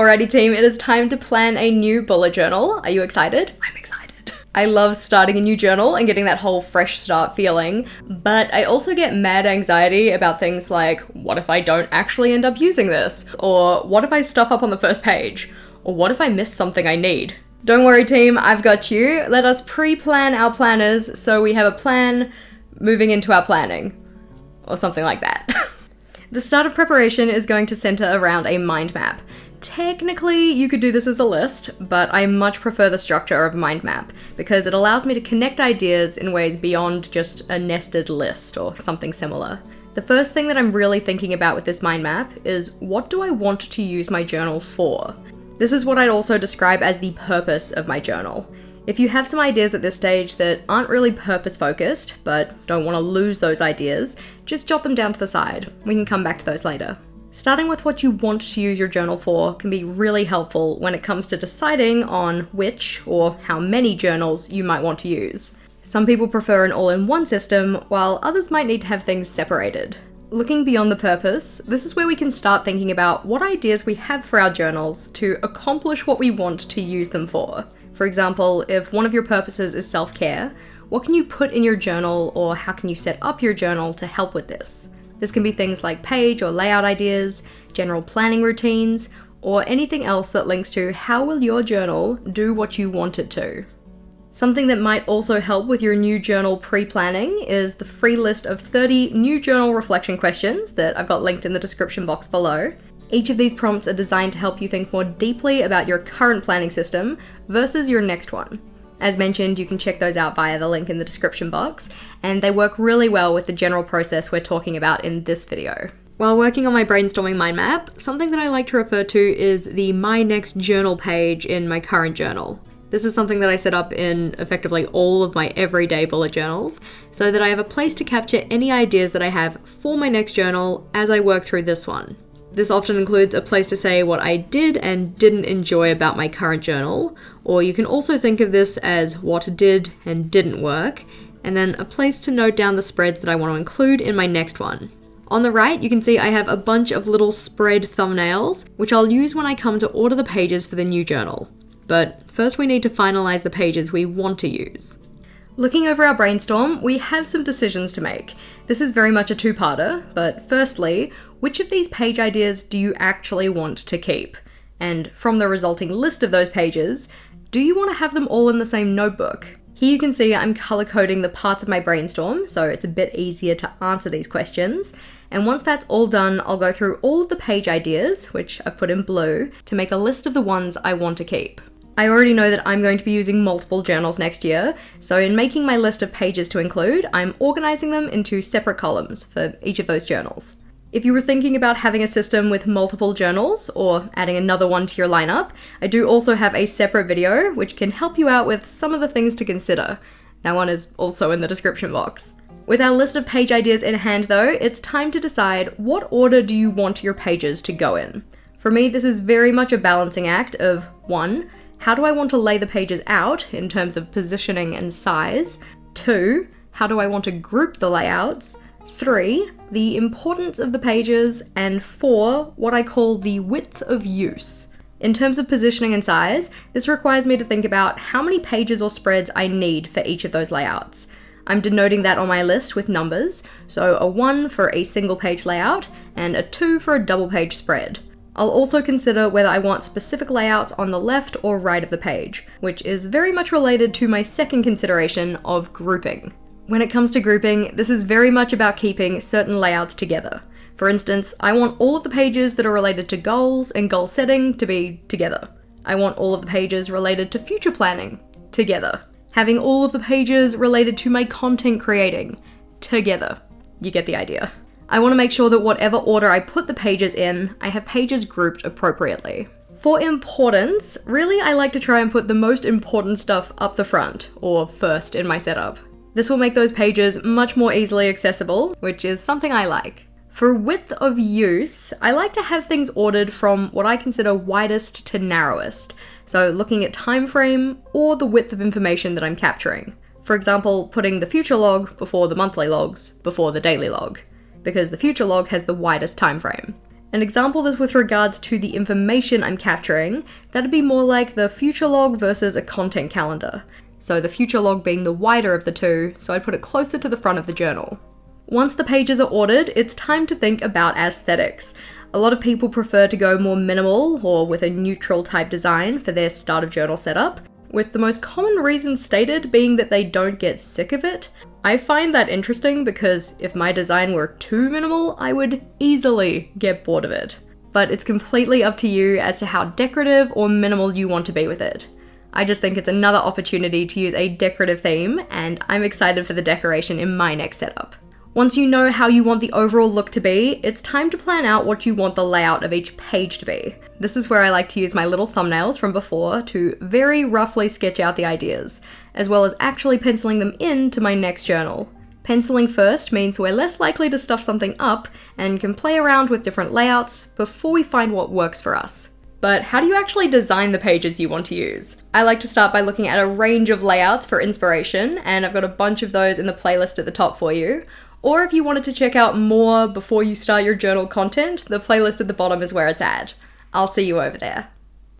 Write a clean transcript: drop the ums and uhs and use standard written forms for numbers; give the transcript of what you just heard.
Alrighty team, it is time to plan a new bullet journal. Are you excited? I'm excited. I love starting a new journal and getting that whole fresh start feeling, but I also get mad anxiety about things like, what if I don't actually end up using this? Or what if I stuff up on the first page? Or what if I miss something I need? Don't worry team, I've got you. Let us pre-plan our planners so we have a plan moving into our planning. Or something like that. The start of preparation is going to center around a mind map. Technically, you could do this as a list, but I much prefer the structure of a mind map because it allows me to connect ideas in ways beyond just a nested list or something similar. The first thing that I'm really thinking about with this mind map is, what do I want to use my journal for? This is what I'd also describe as the purpose of my journal. If you have some ideas at this stage that aren't really purpose-focused, but don't want to lose those ideas, just jot them down to the side. We can come back to those later. Starting with what you want to use your journal for can be really helpful when it comes to deciding on which or how many journals you might want to use. Some people prefer an all-in-one system, while others might need to have things separated. Looking beyond the purpose, this is where we can start thinking about what ideas we have for our journals to accomplish what we want to use them for. For example, if one of your purposes is self-care, what can you put in your journal or how can you set up your journal to help with this? This can be things like page or layout ideas, general planning routines, or anything else that links to how will your journal do what you want it to. Something that might also help with your new journal pre-planning is the free list of 30 new journal reflection questions that I've got linked in the description box below. Each of these prompts are designed to help you think more deeply about your current planning system versus your next one. As mentioned, you can check those out via the link in the description box, and they work really well with the general process we're talking about in this video. While working on my brainstorming mind map, something that I like to refer to is the My Next Journal page in my current journal. This is something that I set up in effectively all of my everyday bullet journals, so that I have a place to capture any ideas that I have for my next journal as I work through this one. This often includes a place to say what I did and didn't enjoy about my current journal, or you can also think of this as what did and didn't work, and then a place to note down the spreads that I want to include in my next one. On the right, you can see I have a bunch of little spread thumbnails, which I'll use when I come to order the pages for the new journal. But first we need to finalize the pages we want to use. Looking over our brainstorm, we have some decisions to make. This is very much a two-parter, but firstly, which of these page ideas do you actually want to keep? And from the resulting list of those pages, do you want to have them all in the same notebook? Here you can see I'm color-coding the parts of my brainstorm, so it's a bit easier to answer these questions. And once that's all done, I'll go through all of the page ideas, which I've put in blue, to make a list of the ones I want to keep. I already know that I'm going to be using multiple journals next year, so in making my list of pages to include, I'm organizing them into separate columns for each of those journals. If you were thinking about having a system with multiple journals, or adding another one to your lineup, I do also have a separate video which can help you out with some of the things to consider. That one is also in the description box. With our list of page ideas in hand though, it's time to decide what order do you want your pages to go in. For me, this is very much a balancing act of 1. How do I want to lay the pages out in terms of positioning and size? 2. How do I want to group the layouts? 3. The importance of the pages. And 4. What I call the width of use. In terms of positioning and size, this requires me to think about how many pages or spreads I need for each of those layouts. I'm denoting that on my list with numbers, so a 1 for a single page layout and a 2 for a double page spread. I'll also consider whether I want specific layouts on the left or right of the page, which is very much related to my second consideration of grouping. When it comes to grouping, this is very much about keeping certain layouts together. For instance, I want all of the pages that are related to goals and goal setting to be together. I want all of the pages related to future planning together. Having all of the pages related to my content creating together. You get the idea. I want to make sure that whatever order I put the pages in, I have pages grouped appropriately. For importance, really I like to try and put the most important stuff up the front, or first in my setup. This will make those pages much more easily accessible, which is something I like. For width of use, I like to have things ordered from what I consider widest to narrowest, so looking at time frame or the width of information that I'm capturing. For example, putting the future log before the monthly logs before the daily log, because the future log has the widest time frame. An example is with regards to the information I'm capturing. That'd be more like the future log versus a content calendar. So the future log being the wider of the two, so I'd put it closer to the front of the journal. Once the pages are ordered, it's time to think about aesthetics. A lot of people prefer to go more minimal or with a neutral type design for their start of journal setup, with the most common reason stated being that they don't get sick of it. I find that interesting because if my design were too minimal, I would easily get bored of it. But it's completely up to you as to how decorative or minimal you want to be with it. I just think it's another opportunity to use a decorative theme, and I'm excited for the decoration in my next setup. Once you know how you want the overall look to be, it's time to plan out what you want the layout of each page to be. This is where I like to use my little thumbnails from before to very roughly sketch out the ideas, as well as actually penciling them into my next journal. Penciling first means we're less likely to stuff something up and can play around with different layouts before we find what works for us. But how do you actually design the pages you want to use? I like to start by looking at a range of layouts for inspiration, and I've got a bunch of those in the playlist at the top for you. Or if you wanted to check out more before you start your journal content, the playlist at the bottom is where it's at. I'll see you over there.